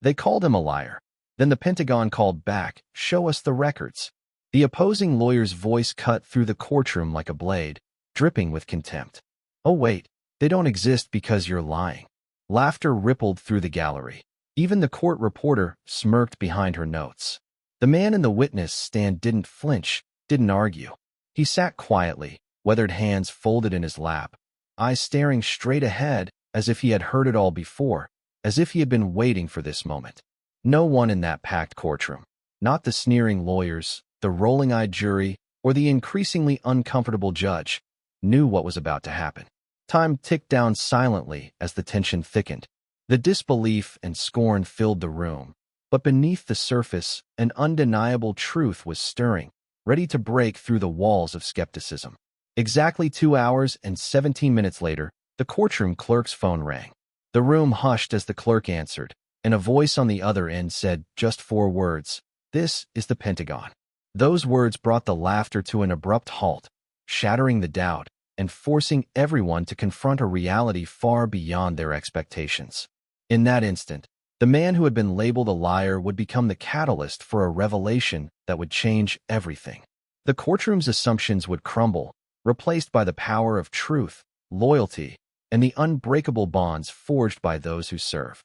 They called him a liar. Then the Pentagon called back, "Show us the records." The opposing lawyer's voice cut through the courtroom like a blade, dripping with contempt. "Oh wait, they don't exist because you're lying." Laughter rippled through the gallery. Even the court reporter smirked behind her notes. The man in the witness stand didn't flinch, didn't argue. He sat quietly, weathered hands folded in his lap, eyes staring straight ahead as if he had heard it all before, as if he had been waiting for this moment. No one in that packed courtroom, not the sneering lawyers, the rolling-eyed jury, or the increasingly uncomfortable judge, knew what was about to happen. Time ticked down silently as the tension thickened. The disbelief and scorn filled the room, but beneath the surface, an undeniable truth was stirring, ready to break through the walls of skepticism. Exactly 2 hours and 17 minutes later, the courtroom clerk's phone rang. The room hushed as the clerk answered, and a voice on the other end said just 4 words, "This is the Pentagon." Those words brought the laughter to an abrupt halt, shattering the doubt and forcing everyone to confront a reality far beyond their expectations. In that instant, the man who had been labeled a liar would become the catalyst for a revelation that would change everything. The courtroom's assumptions would crumble, replaced by the power of truth, loyalty, and the unbreakable bonds forged by those who serve.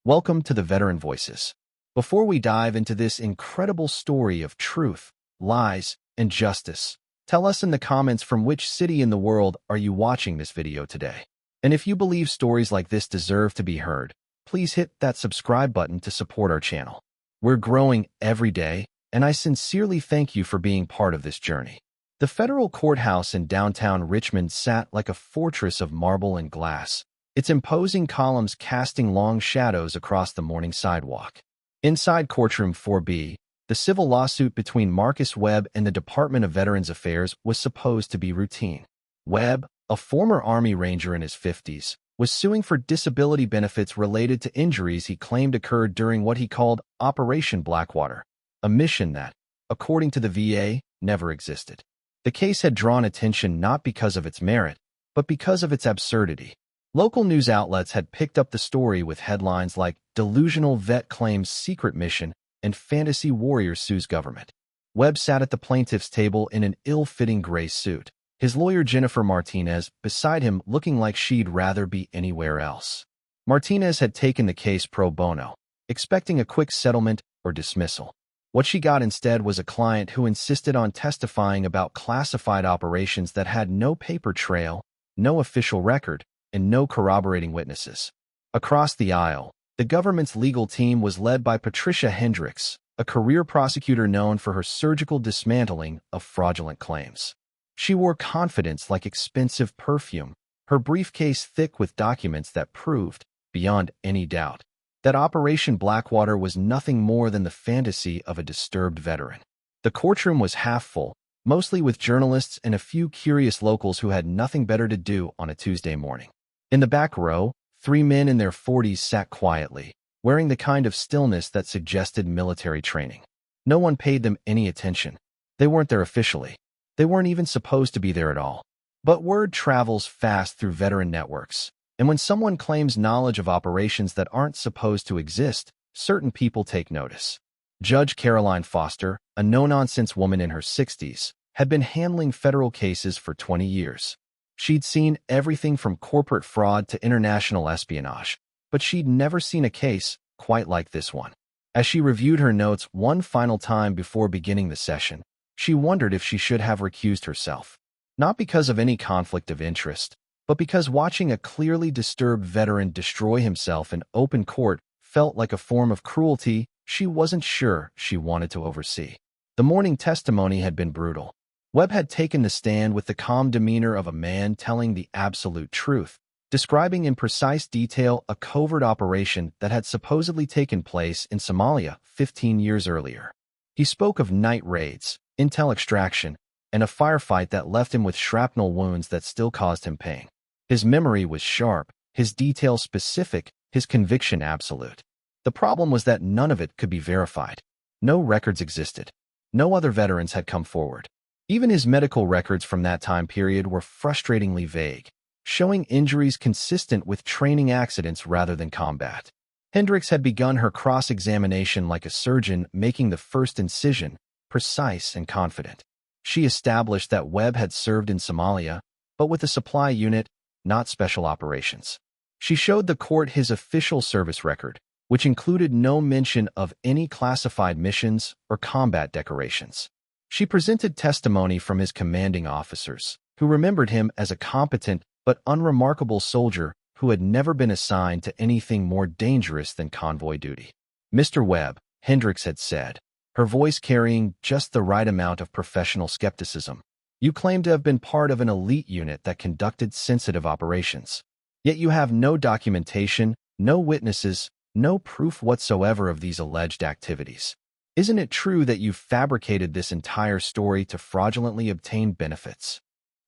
Welcome to the Veteran Voices. Before we dive into this incredible story of truth, lies, and justice, tell us in the comments from which city in the world are you watching this video today. And if you believe stories like this deserve to be heard, please hit that subscribe button to support our channel. We're growing every day, and I sincerely thank you for being part of this journey. The federal courthouse in downtown Richmond sat like a fortress of marble and glass, its imposing columns casting long shadows across the morning sidewalk. Inside courtroom 4B, the civil lawsuit between Marcus Webb and the Department of Veterans Affairs was supposed to be routine. Webb, a former Army Ranger in his 50s, was suing for disability benefits related to injuries he claimed occurred during what he called Operation Blackwater, a mission that, according to the VA, never existed. The case had drawn attention not because of its merit, but because of its absurdity. Local news outlets had picked up the story with headlines like "Delusional Vet Claims Secret Mission" and "Fantasy Warrior Sues Government." Webb sat at the plaintiff's table in an ill-fitting gray suit, his lawyer Jennifer Martinez beside him looking like she'd rather be anywhere else. Martinez had taken the case pro bono, expecting a quick settlement or dismissal. What she got instead was a client who insisted on testifying about classified operations that had no paper trail, no official record, and no corroborating witnesses. Across the aisle, the government's legal team was led by Patricia Hendricks, a career prosecutor known for her surgical dismantling of fraudulent claims. She wore confidence like expensive perfume, her briefcase thick with documents that proved, beyond any doubt, that Operation Blackwater was nothing more than the fantasy of a disturbed veteran. The courtroom was half full, mostly with journalists and a few curious locals who had nothing better to do on a Tuesday morning. In the back row, 3 men in their 40s sat quietly, wearing the kind of stillness that suggested military training. No one paid them any attention. They weren't there officially. They weren't even supposed to be there at all. But word travels fast through veteran networks, and when someone claims knowledge of operations that aren't supposed to exist, certain people take notice. Judge Caroline Foster, a no-nonsense woman in her 60s, had been handling federal cases for 20 years. She'd seen everything from corporate fraud to international espionage, but she'd never seen a case quite like this one. As she reviewed her notes one final time before beginning the session, she wondered if she should have recused herself. Not because of any conflict of interest, but because watching a clearly disturbed veteran destroy himself in open court felt like a form of cruelty she wasn't sure she wanted to oversee. The morning testimony had been brutal. Webb had taken the stand with the calm demeanor of a man telling the absolute truth, describing in precise detail a covert operation that had supposedly taken place in Somalia 15 years earlier. He spoke of night raids, intel extraction, and a firefight that left him with shrapnel wounds that still caused him pain. His memory was sharp, his detail specific, his conviction absolute. The problem was that none of it could be verified. No records existed. No other veterans had come forward. Even his medical records from that time period were frustratingly vague, showing injuries consistent with training accidents rather than combat. Hendricks had begun her cross-examination like a surgeon, making the first incision, precise and confident. She established that Webb had served in Somalia, but with a supply unit, not special operations. She showed the court his official service record, which included no mention of any classified missions or combat decorations. She presented testimony from his commanding officers, who remembered him as a competent but unremarkable soldier who had never been assigned to anything more dangerous than convoy duty. "Mr. Webb," Hendricks had said, her voice carrying just the right amount of professional skepticism, "you claim to have been part of an elite unit that conducted sensitive operations. Yet you have no documentation, no witnesses, no proof whatsoever of these alleged activities. Isn't it true that you fabricated this entire story to fraudulently obtain benefits?"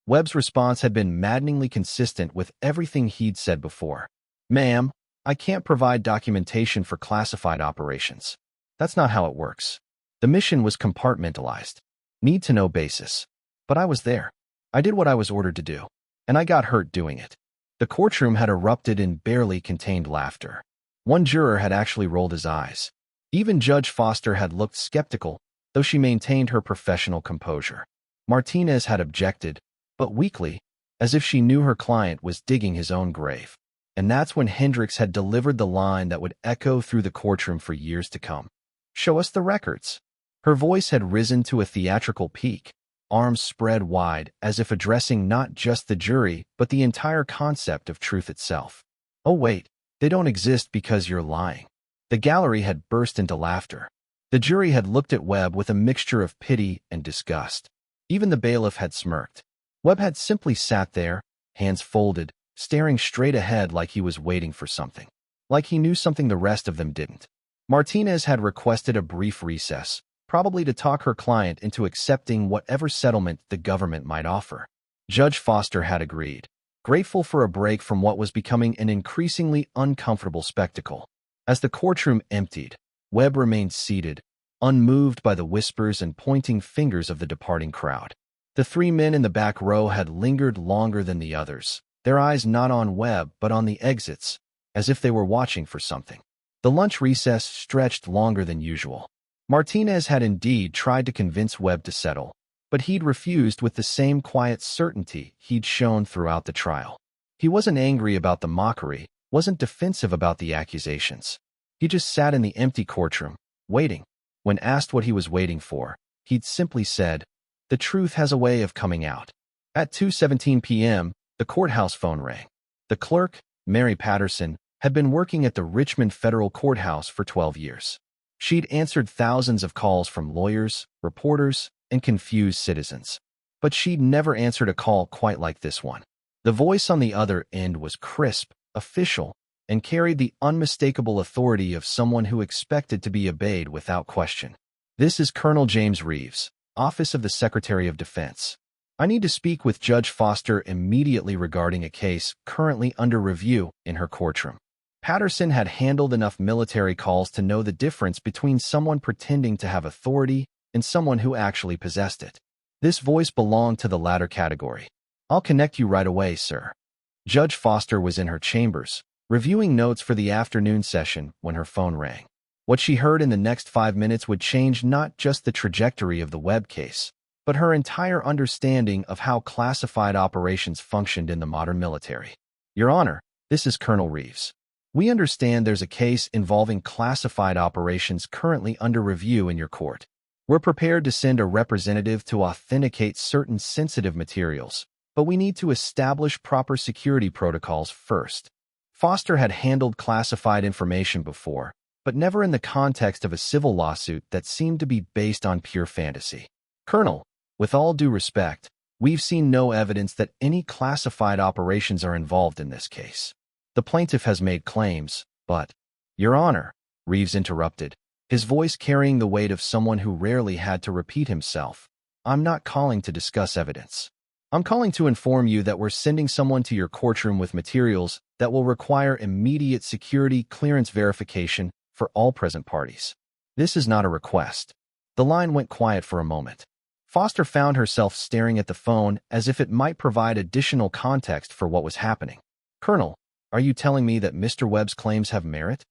Webb's response had been maddeningly consistent with everything he'd said before. "Ma'am, I can't provide documentation for classified operations. That's not how it works. The mission was compartmentalized. Need-to-know basis. But I was there. I did what I was ordered to do. And I got hurt doing it." The courtroom had erupted in barely contained laughter. One juror had actually rolled his eyes. Even Judge Foster had looked skeptical, though she maintained her professional composure. Martinez had objected, but weakly, as if she knew her client was digging his own grave. And that's when Hendricks had delivered the line that would echo through the courtroom for years to come. "Show us the records." Her voice had risen to a theatrical peak, arms spread wide as if addressing not just the jury but the entire concept of truth itself. "Oh wait, they don't exist because you're lying." The gallery had burst into laughter. The jury had looked at Webb with a mixture of pity and disgust. Even the bailiff had smirked. Webb had simply sat there, hands folded, staring straight ahead like he was waiting for something. Like he knew something the rest of them didn't. Martinez had requested a brief recess, probably to talk her client into accepting whatever settlement the government might offer. Judge Foster had agreed, grateful for a break from what was becoming an increasingly uncomfortable spectacle. As the courtroom emptied, Webb remained seated, unmoved by the whispers and pointing fingers of the departing crowd. The three men in the back row had lingered longer than the others, their eyes not on Webb but on the exits, as if they were watching for something. The lunch recess stretched longer than usual. Martinez had indeed tried to convince Webb to settle, but he'd refused with the same quiet certainty he'd shown throughout the trial. He wasn't angry about the mockery, wasn't defensive about the accusations. He just sat in the empty courtroom, waiting. When asked what he was waiting for, he'd simply said, "The truth has a way of coming out." At 2:17 p.m., the courthouse phone rang. The clerk, Mary Patterson, had been working at the Richmond Federal Courthouse for 12 years. She'd answered thousands of calls from lawyers, reporters, and confused citizens. But she'd never answered a call quite like this one. The voice on the other end was crisp, official, and carried the unmistakable authority of someone who expected to be obeyed without question. "This is Colonel James Reeves, Office of the Secretary of Defense. I need to speak with Judge Foster immediately regarding a case currently under review in her courtroom." Patterson had handled enough military calls to know the difference between someone pretending to have authority and someone who actually possessed it. This voice belonged to the latter category. "I'll connect you right away, sir." Judge Foster was in her chambers, reviewing notes for the afternoon session when her phone rang. What she heard in the next 5 minutes would change not just the trajectory of the Webb case, but her entire understanding of how classified operations functioned in the modern military. "Your Honor, this is Colonel Reeves. We understand there's a case involving classified operations currently under review in your court. We're prepared to send a representative to authenticate certain sensitive materials, but we need to establish proper security protocols first." Foster had handled classified information before, but never in the context of a civil lawsuit that seemed to be based on pure fantasy. "Colonel, with all due respect, we've seen no evidence that any classified operations are involved in this case. The plaintiff has made claims, but—" "Your Honor," Reeves interrupted, his voice carrying the weight of someone who rarely had to repeat himself, "I'm not calling to discuss evidence. I'm calling to inform you that we're sending someone to your courtroom with materials that will require immediate security clearance verification for all present parties. This is not a request." The line went quiet for a moment. Foster found herself staring at the phone as if it might provide additional context for what was happening. "Colonel, are you telling me that Mr. Webb's claims have merit?"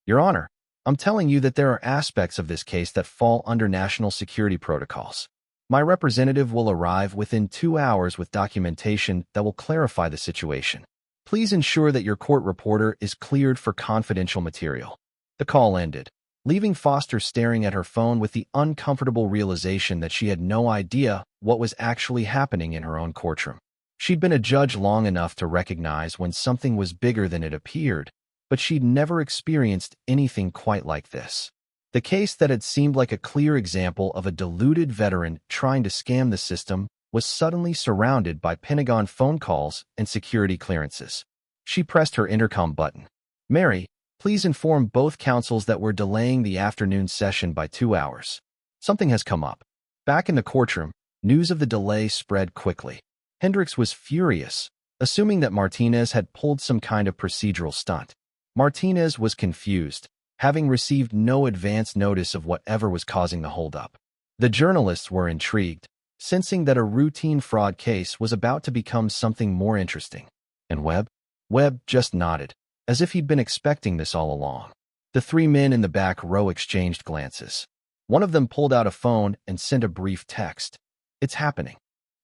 Your Honor, I'm telling you that there are aspects of this case that fall under national security protocols. My representative will arrive within 2 hours with documentation that will clarify the situation. Please ensure that your court reporter is cleared for confidential material. The call ended, leaving Foster staring at her phone with the uncomfortable realization that she had no idea what was actually happening in her own courtroom. She'd been a judge long enough to recognize when something was bigger than it appeared, but she'd never experienced anything quite like this. The case that had seemed like a clear example of a deluded veteran trying to scam the system was suddenly surrounded by Pentagon phone calls and security clearances. She pressed her intercom button. "Mary, please inform both counsels that we're delaying the afternoon session by 2 hours. Something has come up." Back in the courtroom, news of the delay spread quickly. Hendricks was furious, assuming that Martinez had pulled some kind of procedural stunt. Martinez was confused, having received no advance notice of whatever was causing the holdup. The journalists were intrigued, sensing that a routine fraud case was about to become something more interesting. And Webb? Webb just nodded, as if he'd been expecting this all along. The 3 men in the back row exchanged glances. One of them pulled out a phone and sent a brief text. "It's happening."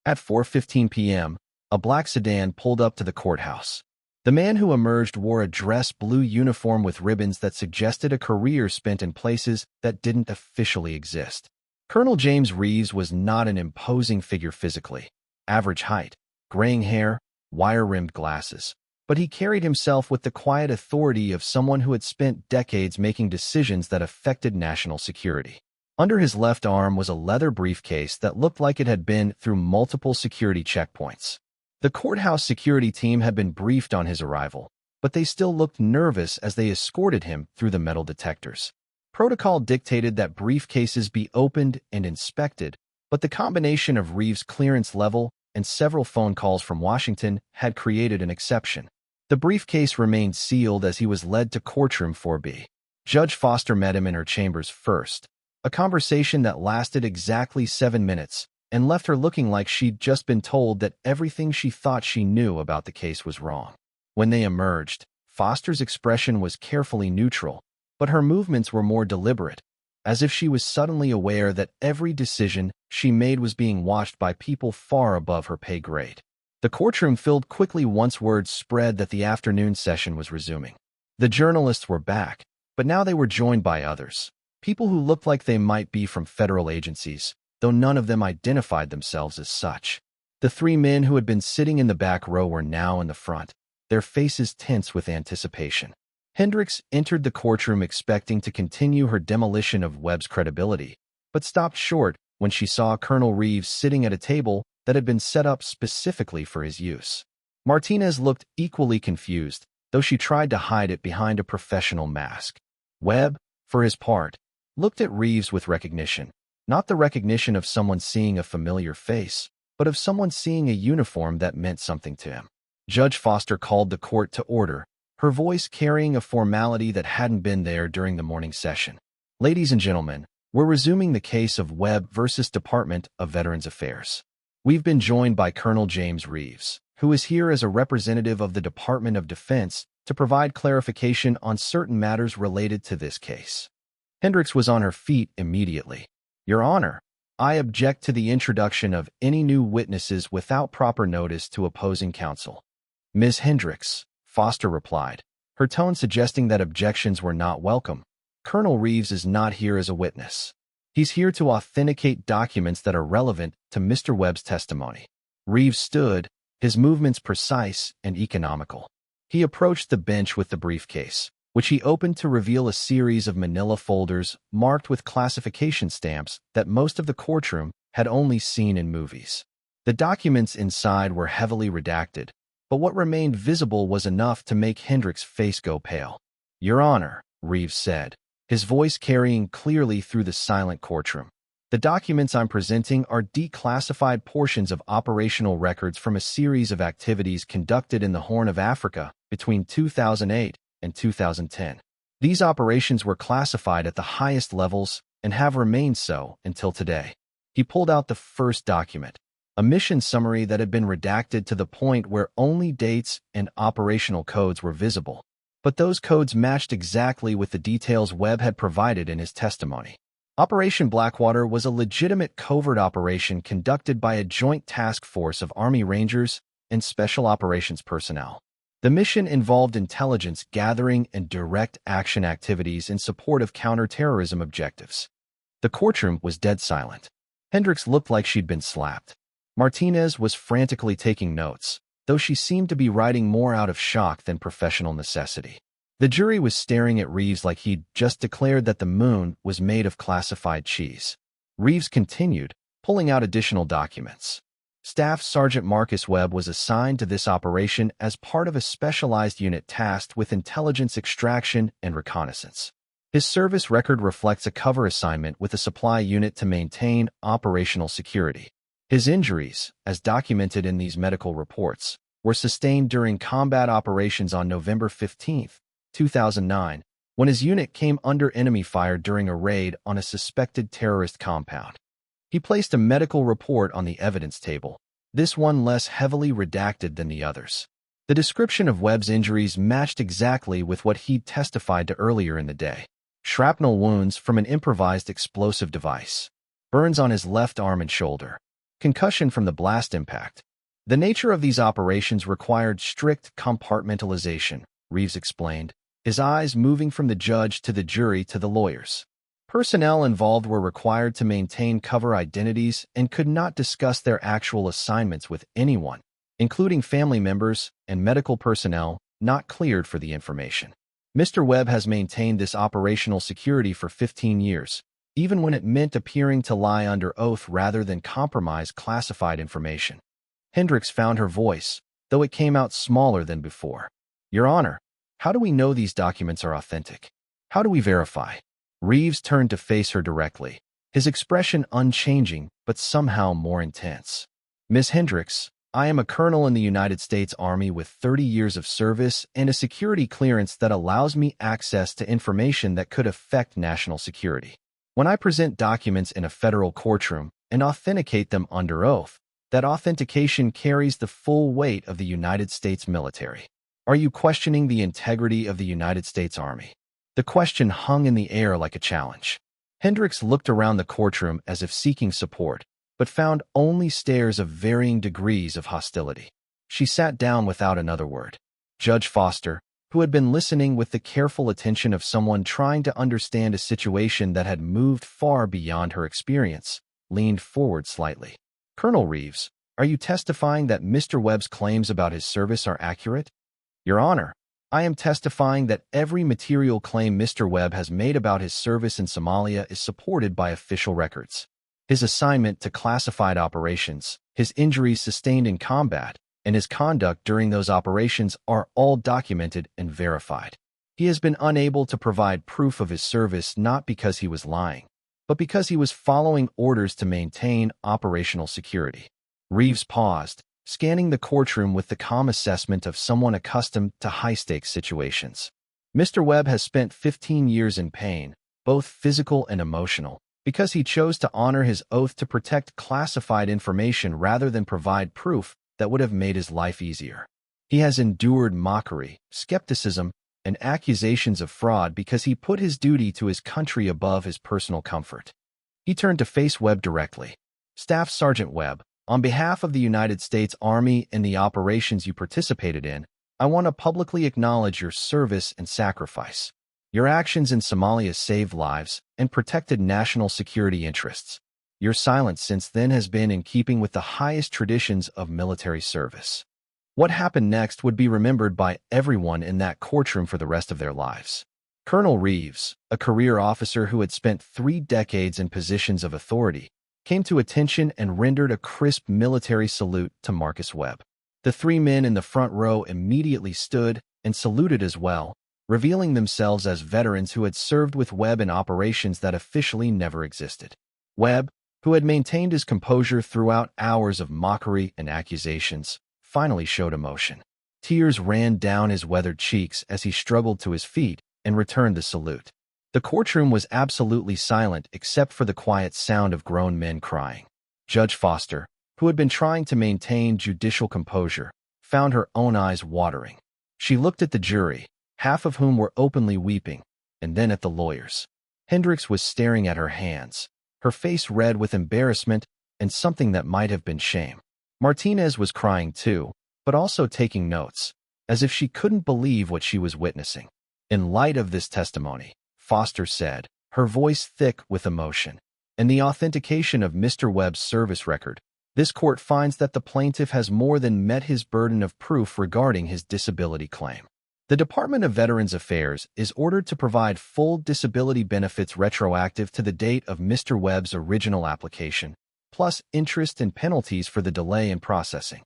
At 4:15 p.m., a black sedan pulled up to the courthouse. The man who emerged wore a dress blue uniform with ribbons that suggested a career spent in places that didn't officially exist. Colonel James Reeves was not an imposing figure physically. Average height, graying hair, wire-rimmed glasses. But he carried himself with the quiet authority of someone who had spent decades making decisions that affected national security. Under his left arm was a leather briefcase that looked like it had been through multiple security checkpoints. The courthouse security team had been briefed on his arrival, but they still looked nervous as they escorted him through the metal detectors. Protocol dictated that briefcases be opened and inspected, but the combination of Reeves' clearance level and several phone calls from Washington had created an exception. The briefcase remained sealed as he was led to courtroom 4B. Judge Foster met him in her chambers first, a conversation that lasted exactly 7 minutes and left her looking like she'd just been told that everything she thought she knew about the case was wrong. When they emerged, Foster's expression was carefully neutral, but her movements were more deliberate, as if she was suddenly aware that every decision she made was being watched by people far above her pay grade. The courtroom filled quickly once word spread that the afternoon session was resuming. The journalists were back, but now they were joined by others. People who looked like they might be from federal agencies, though none of them identified themselves as such. The 3 men who had been sitting in the back row were now in the front, their faces tense with anticipation. Hendricks entered the courtroom expecting to continue her demolition of Webb's credibility, but stopped short when she saw Colonel Reeves sitting at a table that had been set up specifically for his use. Martinez looked equally confused, though she tried to hide it behind a professional mask. Webb, for his part, looked at Reeves with recognition, not the recognition of someone seeing a familiar face, but of someone seeing a uniform that meant something to him. Judge Foster called the court to order, her voice carrying a formality that hadn't been there during the morning session. "Ladies and gentlemen, we're resuming the case of Webb versus Department of Veterans Affairs. We've been joined by Colonel James Reeves, who is here as a representative of the Department of Defense to provide clarification on certain matters related to this case." Hendricks was on her feet immediately. "Your Honor, I object to the introduction of any new witnesses without proper notice to opposing counsel." "Ms. Hendricks," Foster replied, her tone suggesting that objections were not welcome. "Colonel Reeves is not here as a witness. He's here to authenticate documents that are relevant to Mr. Webb's testimony." Reeves stood, his movements precise and economical. He approached the bench with the briefcase, which he opened to reveal a series of manila folders marked with classification stamps that most of the courtroom had only seen in movies. The documents inside were heavily redacted, but what remained visible was enough to make Hendricks' face go pale. "Your Honor," Reeves said, his voice carrying clearly through the silent courtroom. "The documents I'm presenting are declassified portions of operational records from a series of activities conducted in the Horn of Africa between 2008 and 2010. These operations were classified at the highest levels and have remained so until today." He pulled out the first document, a mission summary that had been redacted to the point where only dates and operational codes were visible. but those codes matched exactly with the details Webb had provided in his testimony. Operation Blackwater was a legitimate covert operation conducted by a joint task force of Army Rangers and Special Operations personnel. The mission involved intelligence gathering and direct action activities in support of counterterrorism objectives. The courtroom was dead silent. Hendricks looked like she'd been slapped. Martinez was frantically taking notes, though she seemed to be writing more out of shock than professional necessity. The jury was staring at Reeves like he'd just declared that the moon was made of classified cheese. Reeves continued, pulling out additional documents. Staff Sergeant Marcus Webb was assigned to this operation as part of a specialized unit tasked with intelligence extraction and reconnaissance. His service record reflects a cover assignment with a supply unit to maintain operational security. His injuries, as documented in these medical reports, were sustained during combat operations on November 15, 2009, when his unit came under enemy fire during a raid on a suspected terrorist compound. He placed a medical report on the evidence table, this one less heavily redacted than the others. The description of Webb's injuries matched exactly with what he'd testified to earlier in the day. Shrapnel wounds from an improvised explosive device. Burns on his left arm and shoulder. Concussion from the blast impact. The nature of these operations required strict compartmentalization, Reeves explained, his eyes moving from the judge to the jury to the lawyers. Personnel involved were required to maintain cover identities and could not discuss their actual assignments with anyone, including family members and medical personnel not cleared for the information. Mr. Webb has maintained this operational security for 15 years, even when it meant appearing to lie under oath rather than compromise classified information. Hendricks found her voice, though it came out smaller than before. Your Honor, how do we know these documents are authentic? How do we verify? Reeves turned to face her directly, his expression unchanging but somehow more intense. Ms. Hendricks, I am a colonel in the United States Army with 30 years of service and a security clearance that allows me access to information that could affect national security. When I present documents in a federal courtroom and authenticate them under oath, that authentication carries the full weight of the United States military. Are you questioning the integrity of the United States Army? The question hung in the air like a challenge. Hendricks looked around the courtroom as if seeking support, but found only stares of varying degrees of hostility. She sat down without another word. Judge Foster, who had been listening with the careful attention of someone trying to understand a situation that had moved far beyond her experience, leaned forward slightly. Colonel Reeves, are you testifying that Mr. Webb's claims about his service are accurate? Your Honor, I am testifying that every material claim Mr. Webb has made about his service in Somalia is supported by official records. His assignment to classified operations, his injuries sustained in combat, and his conduct during those operations are all documented and verified. He has been unable to provide proof of his service not because he was lying, but because he was following orders to maintain operational security. Reeves paused, scanning the courtroom with the calm assessment of someone accustomed to high-stakes situations. Mr. Webb has spent 15 years in pain, both physical and emotional, because he chose to honor his oath to protect classified information rather than provide proof that would have made his life easier. He has endured mockery, skepticism, and accusations of fraud because he put his duty to his country above his personal comfort. He turned to face Webb directly. Staff Sergeant Webb, on behalf of the United States Army and the operations you participated in, I want to publicly acknowledge your service and sacrifice. Your actions in Somalia saved lives and protected national security interests. Your silence since then has been in keeping with the highest traditions of military service. What happened next would be remembered by everyone in that courtroom for the rest of their lives. Colonel Reeves, a career officer who had spent 3 decades in positions of authority, came to attention and rendered a crisp military salute to Marcus Webb. The 3 men in the front row immediately stood and saluted as well, revealing themselves as veterans who had served with Webb in operations that officially never existed. Webb, who had maintained his composure throughout hours of mockery and accusations, finally showed emotion. Tears ran down his weathered cheeks as he struggled to his feet and returned the salute. The courtroom was absolutely silent except for the quiet sound of grown men crying. Judge Foster, who had been trying to maintain judicial composure, found her own eyes watering. She looked at the jury, half of whom were openly weeping, and then at the lawyers. Hendricks was staring at her hands, her face red with embarrassment and something that might have been shame. Martinez was crying too, but also taking notes, as if she couldn't believe what she was witnessing. In light of this testimony, Foster said, her voice thick with emotion, and the authentication of Mr. Webb's service record, this court finds that the plaintiff has more than met his burden of proof regarding his disability claim. The Department of Veterans Affairs is ordered to provide full disability benefits retroactive to the date of Mr. Webb's original application, plus interest and penalties for the delay in processing.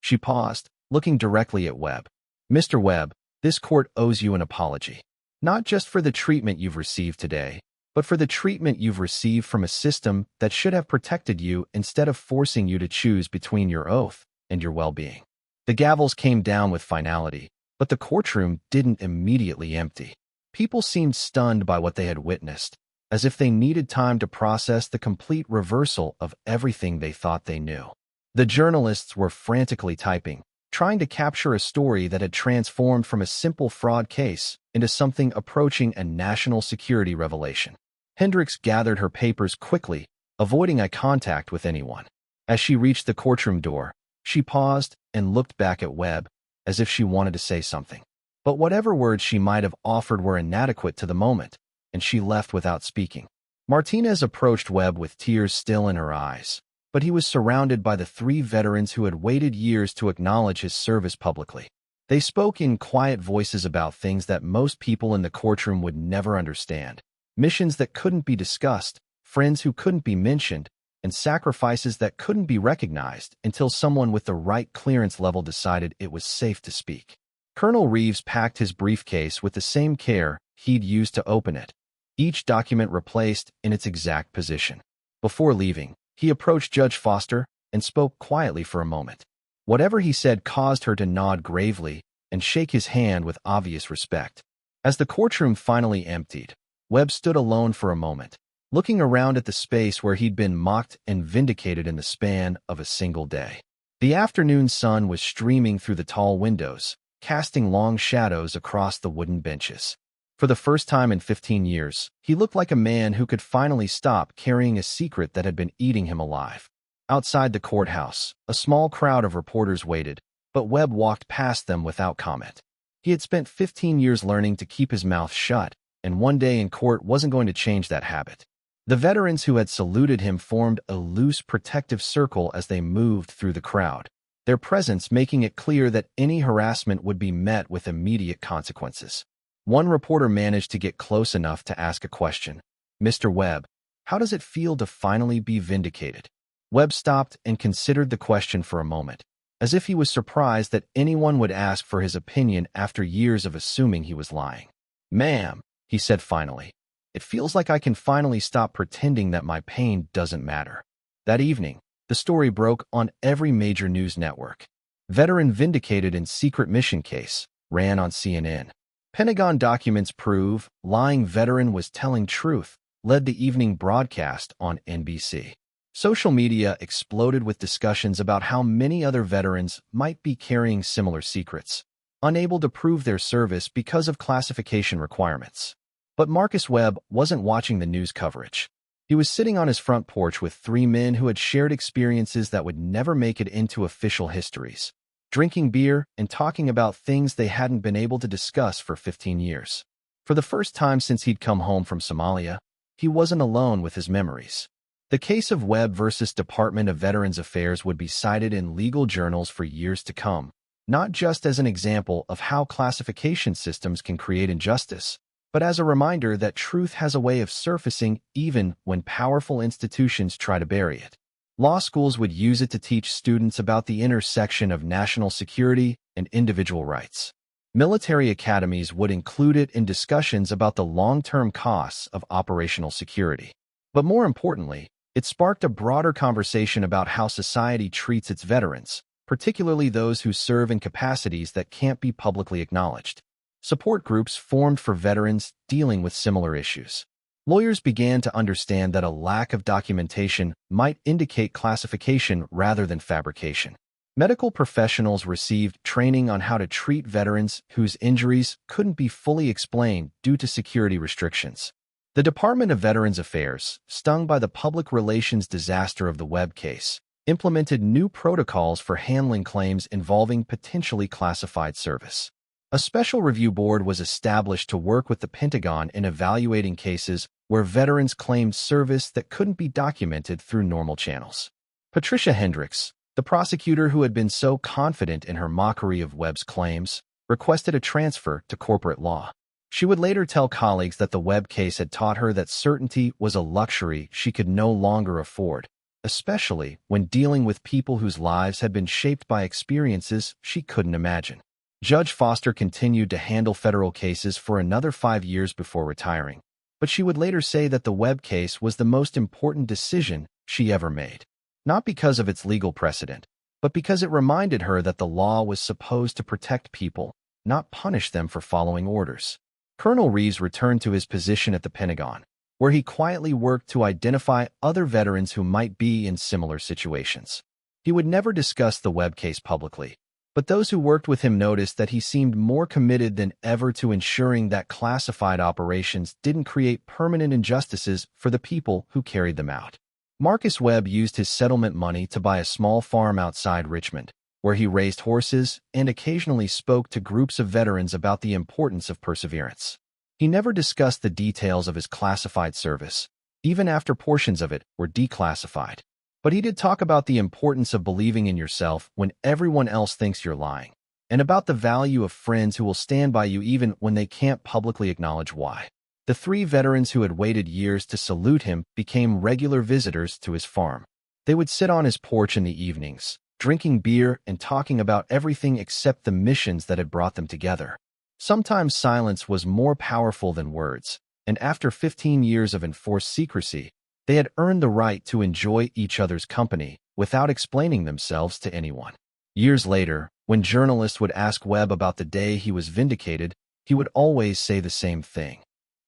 She paused, looking directly at Webb. Mr. Webb, this court owes you an apology. Not just for the treatment you've received today, but for the treatment you've received from a system that should have protected you instead of forcing you to choose between your oath and your well-being. The gavels came down with finality, but the courtroom didn't immediately empty. People seemed stunned by what they had witnessed, as if they needed time to process the complete reversal of everything they thought they knew. The journalists were frantically typing, trying to capture a story that had transformed from a simple fraud case into something approaching a national security revelation. Hendricks gathered her papers quickly, avoiding eye contact with anyone. As she reached the courtroom door, she paused and looked back at Webb, as if she wanted to say something. But whatever words she might have offered were inadequate to the moment, and she left without speaking. Martinez approached Webb with tears still in her eyes, but he was surrounded by the three veterans who had waited years to acknowledge his service publicly. They spoke in quiet voices about things that most people in the courtroom would never understand. Missions that couldn't be discussed, friends who couldn't be mentioned, and sacrifices that couldn't be recognized until someone with the right clearance level decided it was safe to speak. Colonel Reeves packed his briefcase with the same care he'd used to open it, each document replaced in its exact position. Before leaving, he approached Judge Foster and spoke quietly for a moment. Whatever he said caused her to nod gravely and shake his hand with obvious respect. As the courtroom finally emptied, Webb stood alone for a moment, looking around at the space where he'd been mocked and vindicated in the span of a single day. The afternoon sun was streaming through the tall windows, casting long shadows across the wooden benches. For the first time in 15 years, he looked like a man who could finally stop carrying a secret that had been eating him alive. Outside the courthouse, a small crowd of reporters waited, but Webb walked past them without comment. He had spent 15 years learning to keep his mouth shut, and one day in court wasn't going to change that habit. The veterans who had saluted him formed a loose protective circle as they moved through the crowd, their presence making it clear that any harassment would be met with immediate consequences. One reporter managed to get close enough to ask a question. Mr. Webb, how does it feel to finally be vindicated? Webb stopped and considered the question for a moment, as if he was surprised that anyone would ask for his opinion after years of assuming he was lying. Ma'am, he said finally, it feels like I can finally stop pretending that my pain doesn't matter. That evening, the story broke on every major news network. Veteran vindicated in secret mission case, ran on CNN. Pentagon documents prove lying veteran was telling truth, led the evening broadcast on NBC. Social media exploded with discussions about how many other veterans might be carrying similar secrets, unable to prove their service because of classification requirements. But Marcus Webb wasn't watching the news coverage. He was sitting on his front porch with three men who had shared experiences that would never make it into official histories, drinking beer and talking about things they hadn't been able to discuss for 15 years. For the first time since he'd come home from Somalia, he wasn't alone with his memories. The case of Webb versus Department of Veterans Affairs would be cited in legal journals for years to come, not just as an example of how classification systems can create injustice, but as a reminder that truth has a way of surfacing even when powerful institutions try to bury it. Law schools would use it to teach students about the intersection of national security and individual rights. Military academies would include it in discussions about the long-term costs of operational security. But more importantly, it sparked a broader conversation about how society treats its veterans, particularly those who serve in capacities that can't be publicly acknowledged. Support groups formed for veterans dealing with similar issues. Lawyers began to understand that a lack of documentation might indicate classification rather than fabrication. Medical professionals received training on how to treat veterans whose injuries couldn't be fully explained due to security restrictions. The Department of Veterans Affairs, stung by the public relations disaster of the Webb case, implemented new protocols for handling claims involving potentially classified service. A special review board was established to work with the Pentagon in evaluating cases where veterans claimed service that couldn't be documented through normal channels. Patricia Hendricks, the prosecutor who had been so confident in her mockery of Webb's claims, requested a transfer to corporate law. She would later tell colleagues that the Webb case had taught her that certainty was a luxury she could no longer afford, especially when dealing with people whose lives had been shaped by experiences she couldn't imagine. Judge Foster continued to handle federal cases for another 5 years before retiring, but she would later say that the Webb case was the most important decision she ever made. Not because of its legal precedent, but because it reminded her that the law was supposed to protect people, not punish them for following orders. Colonel Reeves returned to his position at the Pentagon, where he quietly worked to identify other veterans who might be in similar situations. He would never discuss the Webb case publicly, but those who worked with him noticed that he seemed more committed than ever to ensuring that classified operations didn't create permanent injustices for the people who carried them out. Marcus Webb used his settlement money to buy a small farm outside Richmond, where he raised horses and occasionally spoke to groups of veterans about the importance of perseverance. He never discussed the details of his classified service, even after portions of it were declassified. But he did talk about the importance of believing in yourself when everyone else thinks you're lying, and about the value of friends who will stand by you even when they can't publicly acknowledge why. The 3 veterans who had waited years to salute him became regular visitors to his farm. They would sit on his porch in the evenings, drinking beer and talking about everything except the missions that had brought them together. Sometimes silence was more powerful than words, and after 15 years of enforced secrecy, they had earned the right to enjoy each other's company without explaining themselves to anyone. Years later, when journalists would ask Webb about the day he was vindicated, he would always say the same thing.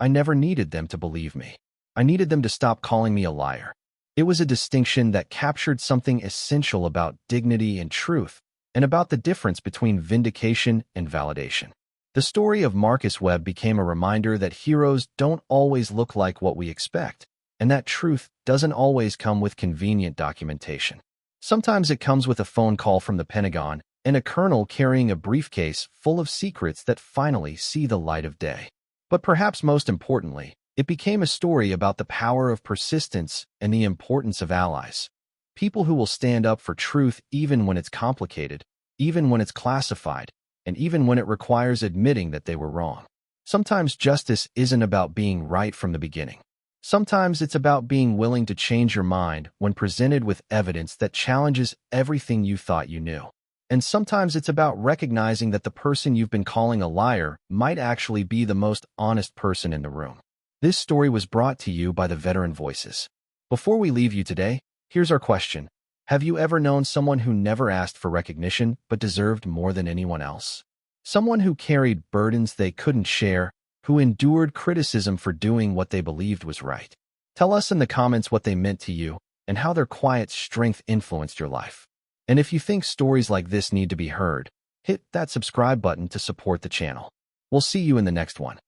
I never needed them to believe me. I needed them to stop calling me a liar. It was a distinction that captured something essential about dignity and truth, and about the difference between vindication and validation. The story of Marcus Webb became a reminder that heroes don't always look like what we expect, and that truth doesn't always come with convenient documentation. Sometimes it comes with a phone call from the Pentagon and a colonel carrying a briefcase full of secrets that finally see the light of day. But perhaps most importantly, it became a story about the power of persistence and the importance of allies. People who will stand up for truth even when it's complicated, even when it's classified, and even when it requires admitting that they were wrong. Sometimes justice isn't about being right from the beginning. Sometimes it's about being willing to change your mind when presented with evidence that challenges everything you thought you knew. And sometimes it's about recognizing that the person you've been calling a liar might actually be the most honest person in the room. This story was brought to you by the Veteran Voices. Before we leave you today, here's our question. Have you ever known someone who never asked for recognition but deserved more than anyone else? Someone who carried burdens they couldn't share, who endured criticism for doing what they believed was right. Tell us in the comments what they meant to you and how their quiet strength influenced your life. And if you think stories like this need to be heard, hit that subscribe button to support the channel. We'll see you in the next one.